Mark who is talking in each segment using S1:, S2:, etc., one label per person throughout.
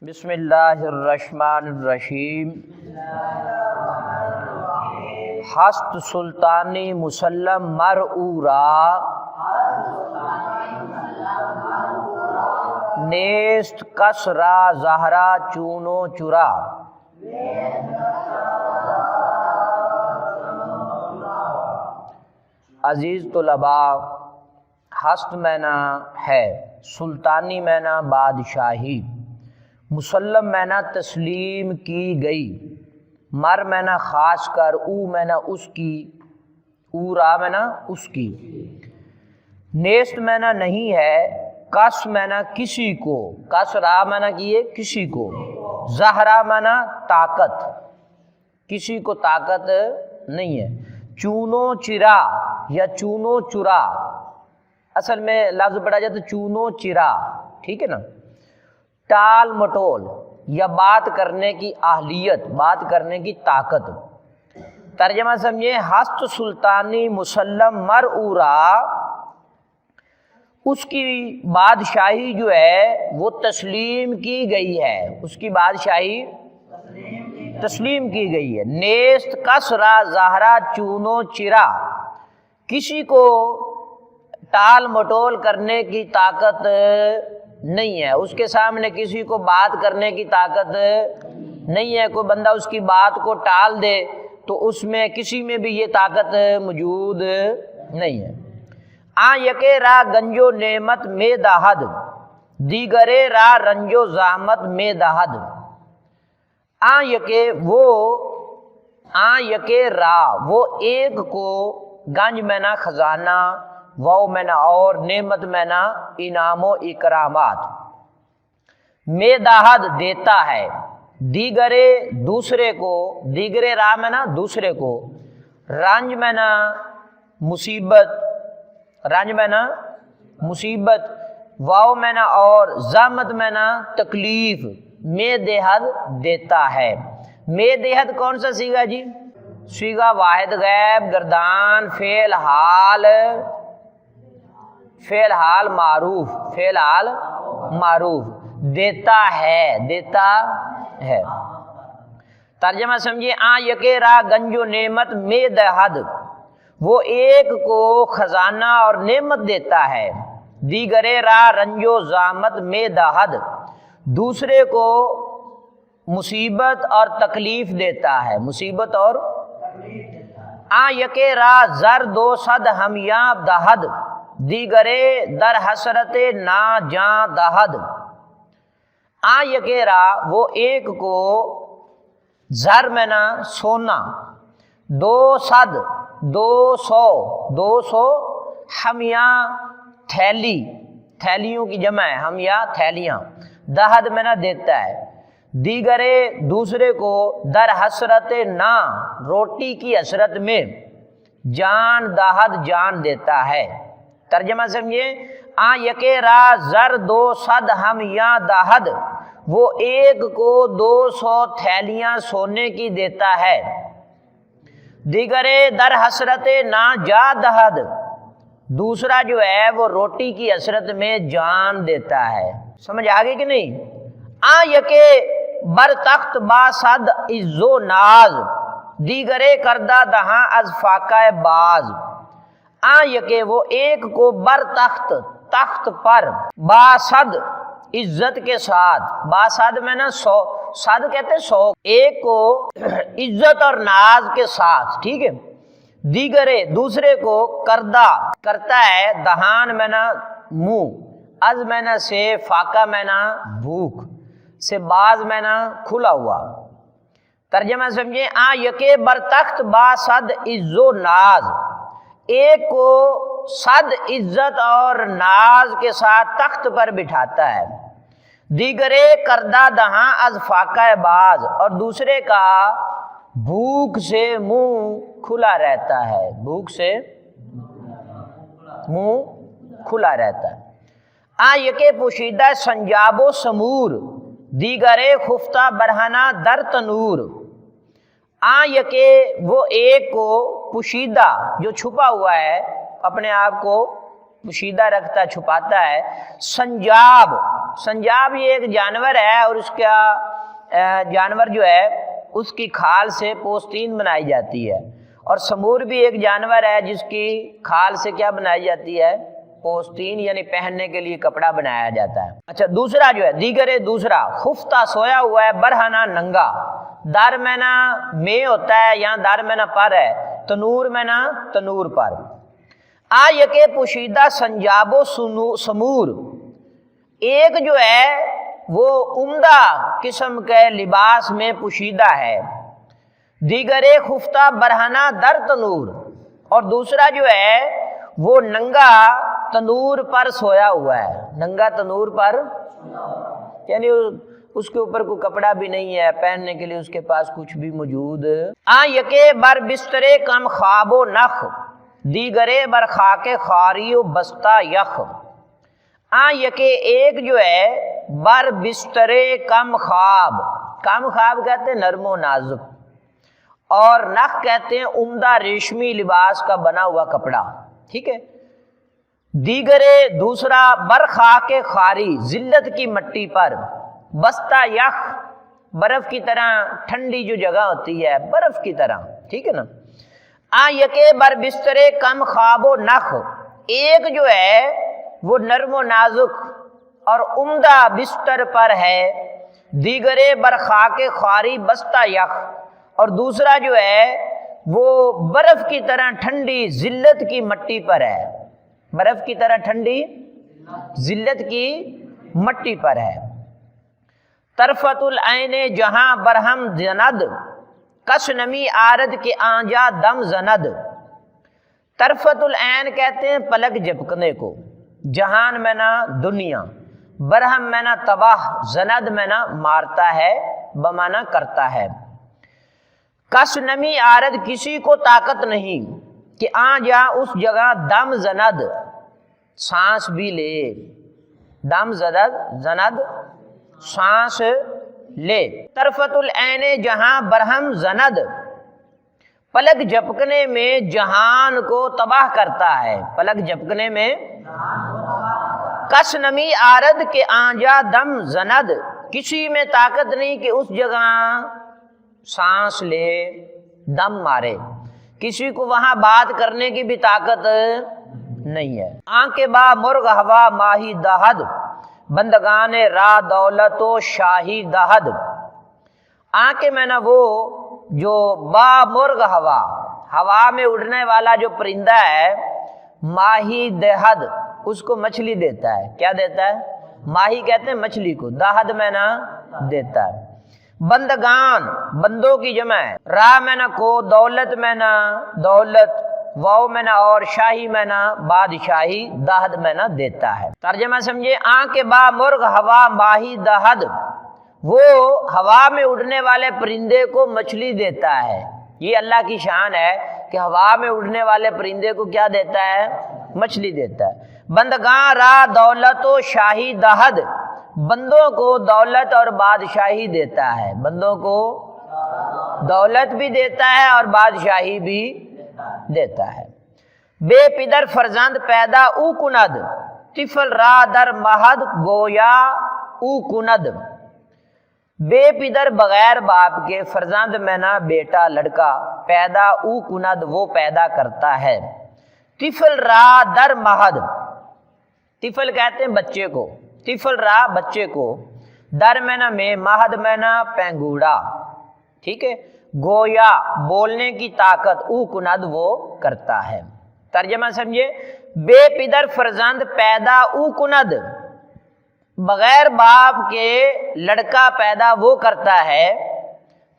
S1: بسم اللہ الرحمن الرحیم۔ ہست سلطانی مسلم مرعورا، نیست کس را زہرا چونو چرا۔ عزیز طلباء، ہست مینا ہے، سلطانی مینا بادشاہی، مسلم مینا تسلیم کی گئی، مر مینا خاص کر، او مینا اس کی، او را مینا اس کی، نیست مینا نہیں ہے، کس مینا کسی کو، کس را مینا کیے کسی کو، زہرا مینا طاقت، کسی کو طاقت نہیں ہے، چونو چرا یا چونو چرا، اصل میں لفظ پڑھا جائے تو چونو چرا، ٹھیک ہے نا، ٹال مٹول یا بات کرنے کی اہلیت، بات کرنے کی طاقت۔ ترجمہ سمجھے، ہست سلطانی مسلم مرعورا، اس کی بادشاہی جو ہے وہ تسلیم کی گئی ہے، اس کی بادشاہی تسلیم کی گئی ہے، نیست کسرا زہرا چونو چرا، کسی کو ٹال مٹول کرنے کی طاقت نہیں ہے، اس کے سامنے کسی کو بات کرنے کی طاقت نہیں ہے، کوئی بندہ اس کی بات کو ٹال دے تو اس میں کسی میں بھی یہ طاقت موجود نہیں ہے۔ آ یکے را گنجو نعمت میں دہد، دیگرے را رنجو زحمت میں دہد۔ آ یکے را وہ ایک کو، گنج میں نا خزانہ، وہ میں نا اور، نعمت میں نا انعام و اکرامات، میں دہد دیتا ہے، دیگرے دوسرے کو، دیگرے را میں نا دوسرے کو، رنج میں نا مصیبت، رنج میں نا مصیبت، واؤ میں نا اور، زحمت میں نا تکلیف، میں دہد دیتا ہے۔ میں دہد کون سا سیگا جی؟ سیگا واحد غیب گردان فعل حال، فعل حال معروف، فعل حال معروف، دیتا ہے، دیتا ہے۔ ترجمہ سمجھیے، آ یکے را گنجو نعمت میں دہد، وہ ایک کو خزانہ اور نعمت دیتا ہے، دیگرے را رنجو زحمت میں دہد، دوسرے کو مصیبت اور تکلیف دیتا ہے، مصیبت اور آ یکے را زر دو صد ہمیاب دہد، دیگرے در حسرت نا جاں دہد۔ آ یکے را وہ ایک کو، زر میں نا سونا، دو صد دو سو، ہمیاں تھیلی، تھیلیوں کی جمع ہے، ہمیاں تھیلیاں، دہد میں نا دیتا ہے، دیگرے دوسرے کو، در حسرت نا روٹی کی حسرت میں، جان دہد جان دیتا ہے۔ ترجمہ سمجھیے، آ یکے را زر دو صد ہمیاں دہد، وہ ایک کو 200 تھیلیاں سونے کی دیتا ہے، دیگرے در حسرت نا جا دہد، دوسرا جو ہے وہ روٹی کی حسرت میں جان دیتا ہے۔ سمجھ آگے کہ نہیں؟ آ یکے بر تخت با صد عز و ناز، دیگرے کردہ دہاں از فاقہ باز۔ آ یکے وہ ایک کو، بر تخت تخت پر، با صد عزت کے ساتھ، با صد میں نا 100، صد کہتے 100، ایک کو عزت اور ناز کے ساتھ، ٹھیک ہے، دیگرے دوسرے کو، کردہ کرتا ہے، دہان میں نا منہ، از میں نا سے، فاقہ میں نا بھوک سے، باز میں نا کھلا ہوا۔ ترجمہ سمجھیں، آ یکے بر تخت با صد عز و ناز، ایک کو 100 عزت اور ناز کے ساتھ تخت پر بٹھاتا ہے، دیگرے کردہ دہاں از فاقہ باز، اور دوسرے کا بھوک سے منہ کھلا رہتا ہے، بھوک سے منہ کھلا رہتا ہے۔ آ یکے پوشیدہ سنجاب و سمور، دیگرے خفتہ برہنہ در تنور۔ آ یکے وہ ایک کو، پوشیدہ جو چھپا ہوا ہے، اپنے آپ کو پوشیدہ رکھتا چھپاتا ہے۔ سنجاب، سنجاب یہ ایک جانور ہے اور اس کا جانور جو ہے اس کی کھال سے پوستین بنائی جاتی ہے، اور سمور بھی ایک جانور ہے جس کی کھال سے کیا بنائی جاتی ہے؟ پوستین، یعنی پہننے کے لیے کپڑا بنایا جاتا ہے۔ اچھا دوسرا جو ہے دیگر دوسرا، خفتہ سویا ہوا ہے، برہنہ ننگا، دار مینا میں ہوتا ہے، یہاں دار مینا پر ہے، تنور مینا تنور پر۔ آ یکے پوشیدہ سنجاب و سمور، ایک جو ہے وہ عمدہ قسم کے لباس میں پوشیدہ ہے، دیگر خفتہ برہنہ در تنور، اور دوسرا جو ہے وہ ننگا تنور پر سویا ہوا ہے، ننگا تنور پر، یعنی اس کے اوپر کوئی کپڑا بھی نہیں ہے، پہننے کے لیے اس کے پاس کچھ بھی موجود۔ آ یکے بر بسترے کم خواب و نخ، دیگرے بر خاک خاری و بستہ یخ۔ آ یکے ایک جو ہے بر بسترے کم خواب، کم خواب کہتے ہیں نرم و نازک، اور نخ کہتے ہیں عمدہ ریشمی لباس کا بنا ہوا کپڑا، ٹھیک ہے۔ دیگرے دوسرا بر خاک خاری، ذلت کی مٹی پر، بستہ یخ، برف کی طرح ٹھنڈی جو جگہ ہوتی ہے برف کی طرح، ٹھیک ہے نا۔ آ یکے بر بسترے کم خواب و نخ، ایک جو ہے وہ نرم و نازک اور عمدہ بستر پر ہے، دیگرے بر خاک خاری بستہ یخ، اور دوسرا جو ہے وہ برف کی طرح ٹھنڈی ذلت کی مٹی پر ہے، برف کی طرح ٹھنڈی ذلت کی مٹی پر ہے۔ طرفت العین جہاں برہم زند، کس نمی آرد کے آنجا دم زند۔ طرفت العین کہتے ہیں پلک جھپکنے کو، جہان میں نہ دنیا، برہم میں نہ تباہ، زند میں نہ مارتا ہے، بمانا کرتا ہے۔ کس نمی آرد کسی کو طاقت نہیں کہ آ جا اس جگہ دم زند، سانس بھی لے، دم زند سانس لے۔ طرفت العین جہاں برہم زند، پلک جھپکنے میں جہان کو تباہ کرتا ہے، پلک جھپکنے میں۔ کس نمی آرد کے آنجا دم زند، کسی میں طاقت نہیں کہ اس جگہ سانس لے، دم مارے، کسی کو وہاں بات کرنے کی بھی طاقت نہیں ہے۔ آنکھ با مرغ ہوا ماہی دہد، بندگان را دولت و شاہی دہد۔ آنکھ میں نہ وہ جو با مرغ ہوا، ہوا میں اڑنے والا جو پرندہ ہے، ماہی دہد، اس کو مچھلی دیتا ہے، کیا دیتا ہے؟ ماہی کہتے ہیں مچھلی کو، دہد میں نہ دیتا ہے۔ بندگان بندوں کی جمع ہے، را میں نہ کو، دولت میں نہ دولت، واؤ میں نہ اور، شاہی میں نہ بادشاہی، دہد میں نہ دیتا ہے۔ ترجمہ سمجھے، آنکھ با مرغ ہوا ماہی دہد، وہ ہوا میں اڑنے والے پرندے کو مچھلی دیتا ہے۔ یہ اللہ کی شان ہے کہ ہوا میں اڑنے والے پرندے کو کیا دیتا ہے؟ مچھلی دیتا ہے۔ بندگان را دولت و شاہی دہد، بندوں کو دولت اور بادشاہی دیتا ہے، بندوں کو دولت بھی دیتا ہے اور بادشاہی بھی دیتا ہے۔ بے پدر فرزند پیدا او کند، طفل را در مہد گویا او کند۔ بے پدر بغیر باپ کے، فرزند میں نہ بیٹا لڑکا، پیدا او کند وہ پیدا کرتا ہے، طفل را در مہد، طفل کہتے ہیں بچے کو، طفل را بچے کو، در میں نہ میں، مہد میں نہ پینگوڑا، ٹھیک ہے۔ گویا بولنے کی طاقت، او کند وہ کرتا ہے۔ ترجمہ سمجھے، بے پدر فرزند پیدا او کند، بغیر باپ کے لڑکا پیدا وہ کرتا ہے،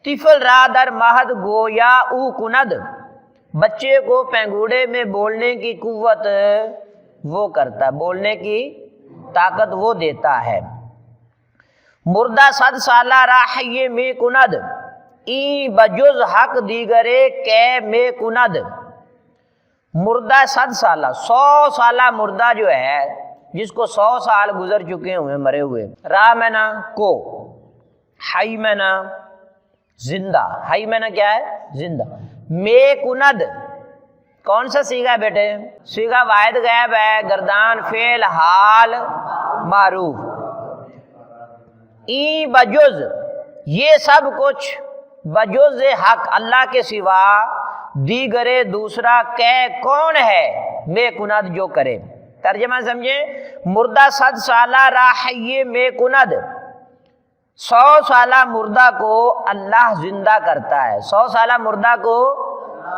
S1: طفل را در مہد گویا او کند، بچے کو پینگوڑے میں بولنے کی قوت وہ کرتا ہے، بولنے کی طاقت وہ دیتا ہے۔ مردہ 100 سالہ را حی میں کند، این بجز حق دیگرے کے میں کند۔ مردہ 100 سالہ، 100 سالہ مردہ جو ہے، جس کو 100 سال گزر چکے ہوئے، مرے ہوئے، را میں نہ کو، حی میں نہ زندہ، حی میں نہ کیا ہے؟ زندہ، میں کند، کون سا سیغہ ہے بیٹے؟ سیغہ واحد غائب ہے، گردان فعل حال معروف۔ این بجز، یہ سب کچھ بجز حق، اللہ کے سوا دیگر دوسرا کون ہے میں کند جو کرے۔ ترجمہ سمجھیں، مردہ 100 سالہ راحی میں کند، 100 سالہ مردہ کو اللہ زندہ کرتا ہے۔ 100 سالہ مردہ کو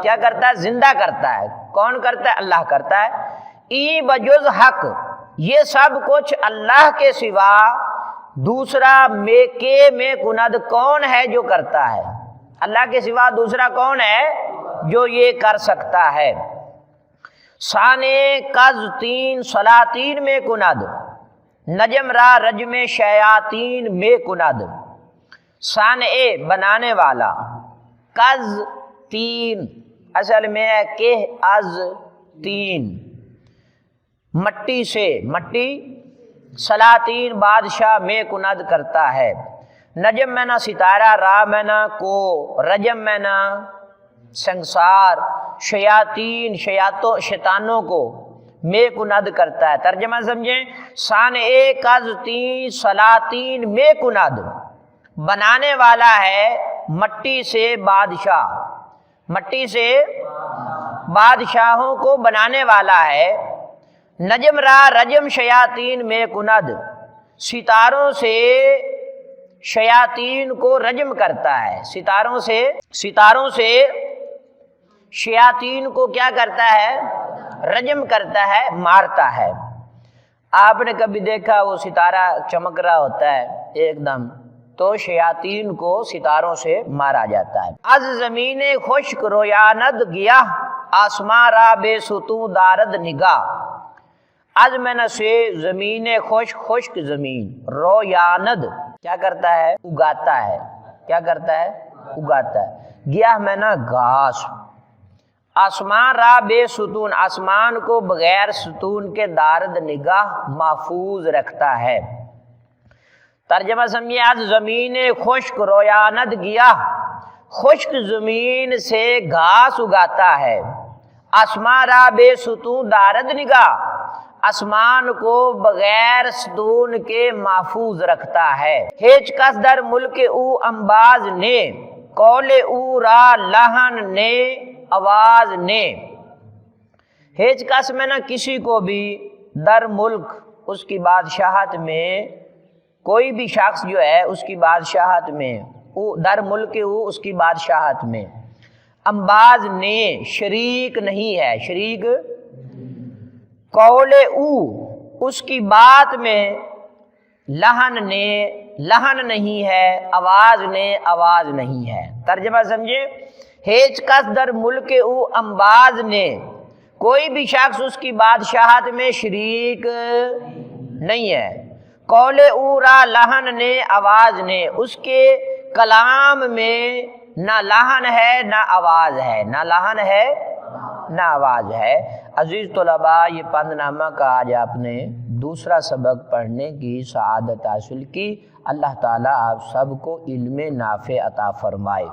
S1: کیا کرتا ہے؟ زندہ کرتا ہے۔ کون کرتا ہے؟ اللہ کرتا ہے۔ ای بجز حق، یہ سب کچھ اللہ کے سوا دوسرا میں کند کون ہے جو کرتا ہے؟ اللہ کے سوا دوسرا کون ہے جو یہ کر سکتا ہے؟ سانے کز 3 سلاطین میں کند، نجم را رجم شیاطین میں کند۔ سانے بنانے والا، کز 3 اصل میں ہے کہ از 3 مٹی سے، مٹی سلاطین بادشاہ میں کند کرتا ہے۔ نجم میں نہ ستارہ، را میں نہ کو، رجم میں نہ سنسار، شیاطین شیطانوں کو میں کند کرتا ہے۔ ترجمہ سمجھیں، سان ایک از 3 سلاطین میں کند، بنانے والا ہے مٹی سے بادشاہ، مٹی سے بادشاہوں کو بنانے والا ہے۔ نجم را رجم شیاطین میں کند، ستاروں سے شیاطین کو رجم کرتا ہے، ستاروں سے شیاطین کو کیا کرتا ہے؟ رجم کرتا ہے، مارتا ہے۔ آپ نے کبھی دیکھا وہ ستارہ چمک رہا ہوتا ہے ایک دم، تو شیاطین کو ستاروں سے مارا جاتا ہے۔ از زمین خشک رویاند گیا، آسماں را بے ستون دارد نگاہ۔ از میں نہ سے زمین خشک زمین، رویاند کیا کرتا ہے؟ اگاتا ہے۔ کیا کرتا ہے؟ اگاتا ہے۔ گیا میں نہ گھاس، آسمان را بے ستون، آسمان کو بغیر ستون کے دارد نگاہ محفوظ رکھتا ہے۔ ترجمہ سمجھیے، آج زمین خشک رویاند گیا، خشک زمین سے گھاس اگاتا ہے۔ آسمان را بے ستون دارد نگاہ، آسمان کو بغیر ستون کے محفوظ رکھتا ہے۔ ہیچ کس در ملک او انباز نے، قول او را لہن نے آواز نے۔ ہیچ کس میں نہ کسی کو بھی، در ملک اس کی بادشاہت میں، کوئی بھی شخص جو ہے اس کی بادشاہت میں، در ملک او اس کی بادشاہت میں، انباز نے شریک نہیں ہے، شریک قول او اس کی بات میں، لہن نے لہن نہیں ہے، آواز نے آواز نہیں ہے۔ ترجمہ سمجھے، ہیچ کس در ملک او انباز نے، کوئی بھی شخص اس کی بادشاہت میں شریک نہیں ہے۔ قول او را لہن نے آواز نے، اس کے کلام میں نہ لہن ہے نہ آواز ہے، نہ لہن ہے نہ آواز ہے۔ عزیز طلباء، یہ پند نامہ کا آج آپ نے دوسرا سبق پڑھنے کی سعادت حاصل کی۔ اللہ تعالیٰ آپ سب کو علم نافع عطا فرمائے۔